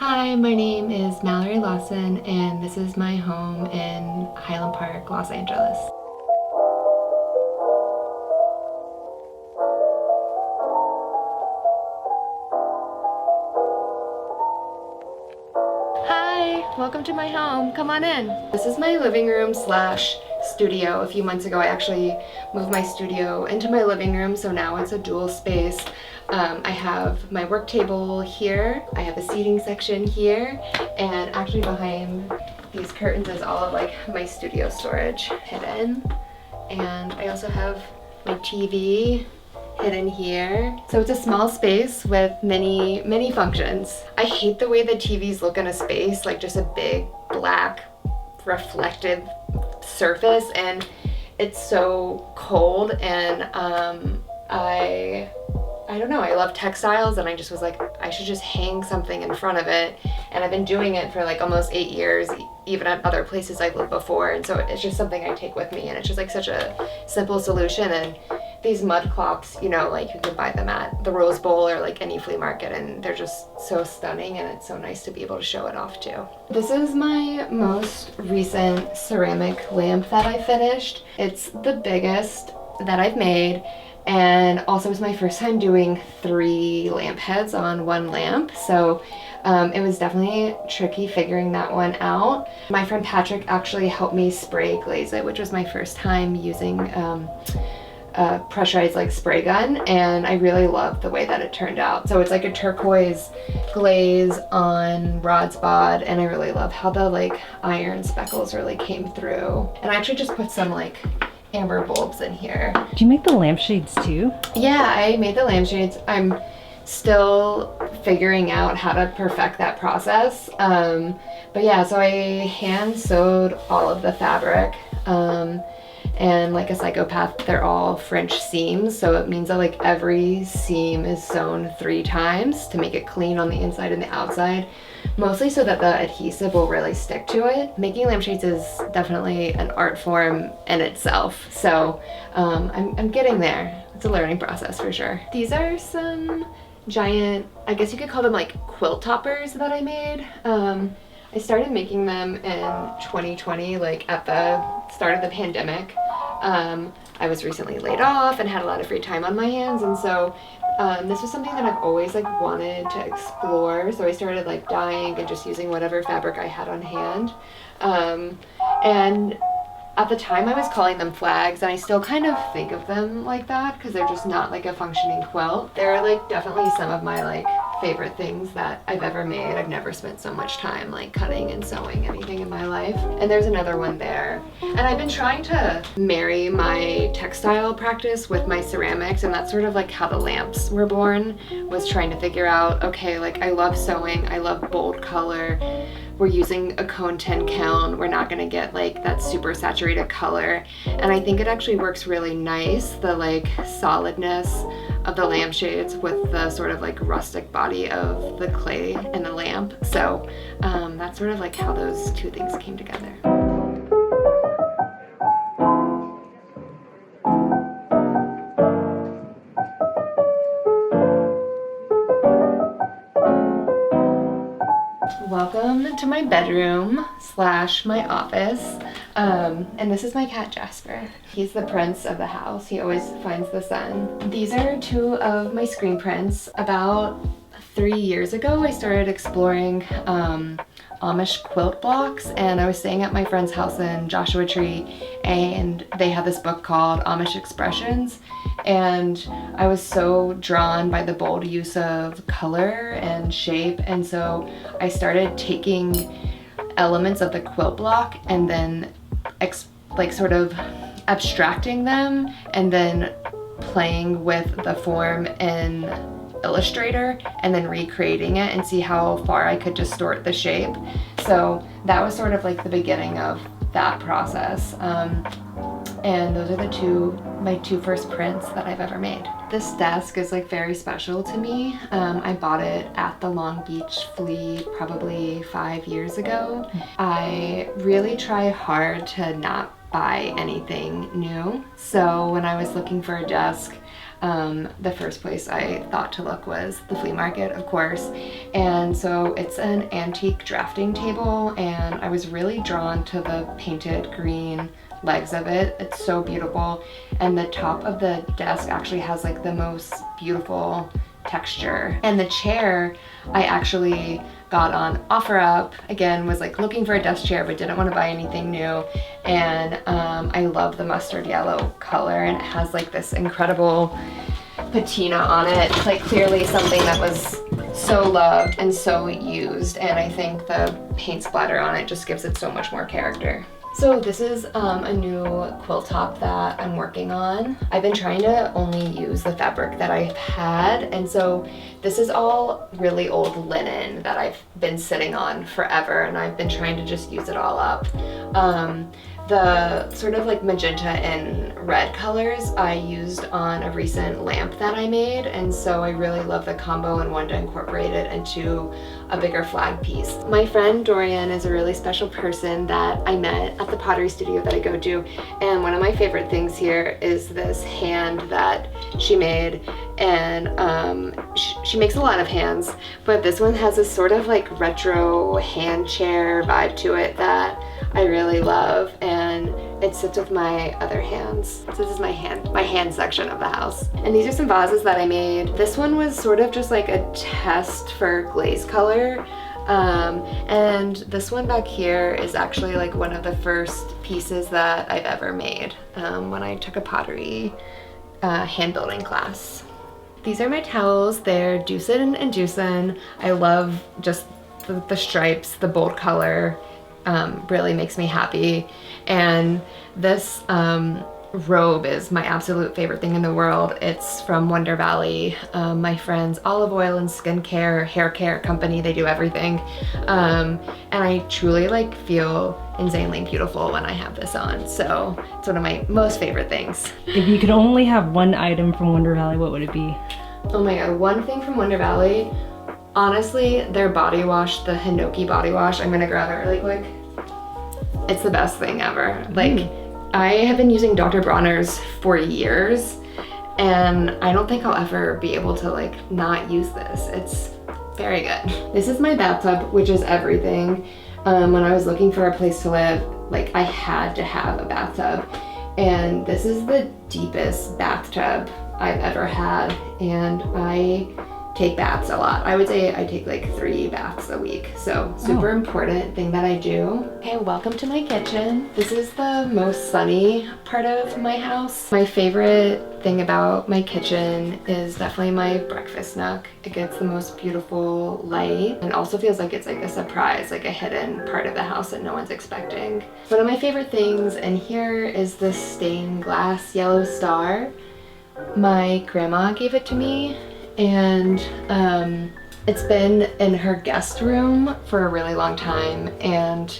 Hi, my name is Mallory Lawson, and this is my home in Highland Park, Los Angeles. Hi, welcome to my home. Come on in. This is my living room slash studio. A few months ago, I actually moved my studio into my living room, so now it's a dual space. I have my work table here, I have a seating section here, and actually behind these curtains is all of like my studio storage hidden. And I also have my TV hidden here. So it's a small space with many functions. I hate the way the TVs look in a space, like just a big black reflective surface, and it's so cold, and I don't know, I love textiles, and I just was like, I should just hang something in front of it. And I've been doing it for like almost 8 years, even at other places I've lived before. And so it's just something I take with me, and it's just like such a simple solution. And these mud clocks, you know, like you can buy them at the Rose Bowl or like any flea market, and they're just so stunning, and it's so nice to be able to show it off too. This is my most recent ceramic lamp that I finished. It's the biggest that I've made, and also it was my first time doing 3 lamp heads on 1 lamp, so it was definitely tricky figuring that one out. My friend Patrick actually helped me spray glaze it, which was my first time using a pressurized like spray gun, and I really loved the way that it turned out. So it's like a turquoise glaze on Rodspod, and I really love how the like iron speckles really came through. And I actually just put some like amber bulbs in here. Do you make the lampshades too? Yeah, I made the lampshades. I'm still figuring out how to perfect that process. But yeah, so I hand sewed all of the fabric. And like a psychopath, they're all French seams, so it means that like every seam is sewn 3 times to make it clean on the inside and the outside, mostly so that the adhesive will really stick to it. Making lampshades is definitely an art form in itself, so I'm getting there. It's a learning process for sure. These are some giant, I guess you could call them like quilt toppers that I made. I started making them in 2020, like at the start of the pandemic. I was recently laid off and had a lot of free time on my hands, and so this was something that I've always like wanted to explore. So I started like dyeing and just using whatever fabric I had on hand. And at the time I was calling them flags, and I still kind of think of them like that because they're just not like a functioning quilt. They're like definitely some of my like favorite things that I've ever made. I've never spent so much time like cutting and sewing anything in my life. And there's another one there. And I've been trying to marry my textile practice with my ceramics, and that's sort of like how the lamps were born, was trying to figure out, okay, like I love sewing, I love bold color. We're using a cone 10 count. We're not gonna get like that super saturated color. And I think it actually works really nice, the like solidness of the lampshades with the sort of like rustic body of the clay and the lamp. So that's sort of like how those 2 things came together. Welcome to my bedroom slash my office. And this is my cat Jasper. He's the prince of the house. He always finds the sun. These are 2 of my screen prints. About 3 years ago, I started exploring Amish quilt blocks, and I was staying at my friend's house in Joshua Tree, and they had this book called Amish Expressions, and I was so drawn by the bold use of color and shape, and so I started taking elements of the quilt block and then like sort of abstracting them and then playing with the form in Illustrator and then recreating it and see how far I could distort the shape. So that was sort of like the beginning of that process. And those are my 2 first prints that I've ever made. This desk is like very special to me. I bought it at the Long Beach Flea probably 5 years ago. I really try hard to not buy anything new. So when I was looking for a desk, the first place I thought to look was the flea market, of course. And so it's an antique drafting table, and I was really drawn to the painted green legs of it. It's so beautiful, and the top of the desk actually has like the most beautiful texture. And the chair I actually got on OfferUp. Again, was like looking for a desk chair but didn't want to buy anything new, and I love the mustard yellow color, and it has like this incredible patina on it, like clearly something that was so loved and so used, and I think the paint splatter on it just gives it so much more character. So this is a new quilt top that I'm working on. I've been trying to only use the fabric that I've had, and so this is all really old linen that I've been sitting on forever, and I've been trying to just use it all up. The sort of like magenta and red colors I used on a recent lamp that I made, and so I really love the combo and wanted to incorporate it into a bigger flag piece. My friend Dorian is a really special person that I met at the pottery studio that I go to, and one of my favorite things here is this hand that she made, and she makes a lot of hands, but this one has this sort of like retro hand chair vibe to it that I really love, and it sits with my other hands. So this is my hand section of the house. And these are some vases that I made. This one was sort of just like a test for glaze color. And this one back here is actually like one of the first pieces that I've ever made when I took a pottery hand building class. These are my towels. They're Deucin and Deucin. I love just the stripes, the bold color. Really makes me happy, and this robe is my absolute favorite thing in the world. It's from Wonder Valley, my friend's olive oil and skincare, hair care company. They do everything, and I truly like feel insanely beautiful when I have this on, so it's one of my most favorite things. If you could only have one item from Wonder Valley, what would it be? Oh my god, one thing from Wonder Valley, honestly, their body wash, the Hinoki body wash. I'm gonna grab it really quick. It's the best thing ever. Like, I have been using Dr. Bronner's for years, and I don't think I'll ever be able to like not use this. It's very good. This is my bathtub, which is everything. When I was looking for a place to live, like I had to have a bathtub, and this is the deepest bathtub I've ever had, and I take baths a lot. I would say I take like 3 baths a week, so super important thing that I do. Okay, welcome to my kitchen. This is the most sunny part of my house. My favorite thing about my kitchen is definitely my breakfast nook. It gets the most beautiful light, and also feels like it's like a surprise, like a hidden part of the house that no one's expecting. One of my favorite things in here is this stained glass yellow star. My grandma gave it to me, and it's been in her guest room for a really long time, and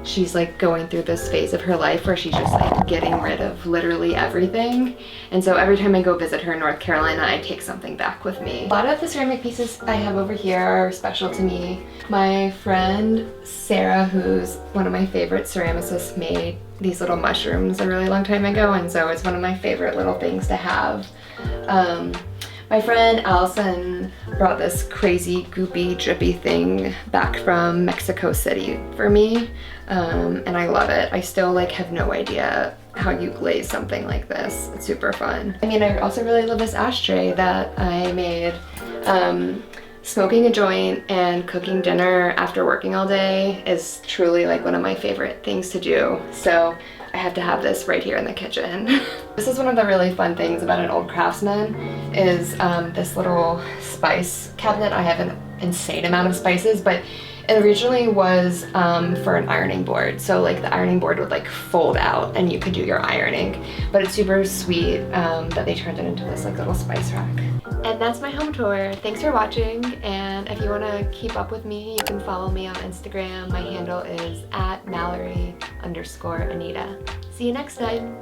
she's like going through this phase of her life where she's just like getting rid of literally everything, and so every time I go visit her in North Carolina, I take something back with me. A lot of the ceramic pieces I have over here are special to me. My friend Sarah, who's one of my favorite ceramicists, made these little mushrooms a really long time ago, and so it's one of my favorite little things to have. My friend Lawson brought this crazy goopy drippy thing back from Mexico City for me, and I love it. I still like have no idea how you glaze something like this. It's super fun. I mean, I also really love this ashtray that I made. Smoking a joint and cooking dinner after working all day is truly like one of my favorite things to do, so I have to have this right here in the kitchen. This is one of the really fun things about an old craftsman is this little spice cabinet. I have an insane amount of spices, but it originally was for an ironing board. So like the ironing board would like fold out and you could do your ironing, but it's super sweet that they turned it into this like little spice rack. And that's my home tour. Thanks for watching, and if you want to keep up with me, you can follow me on Instagram. My handle is @Mallory_Anita. See you next time.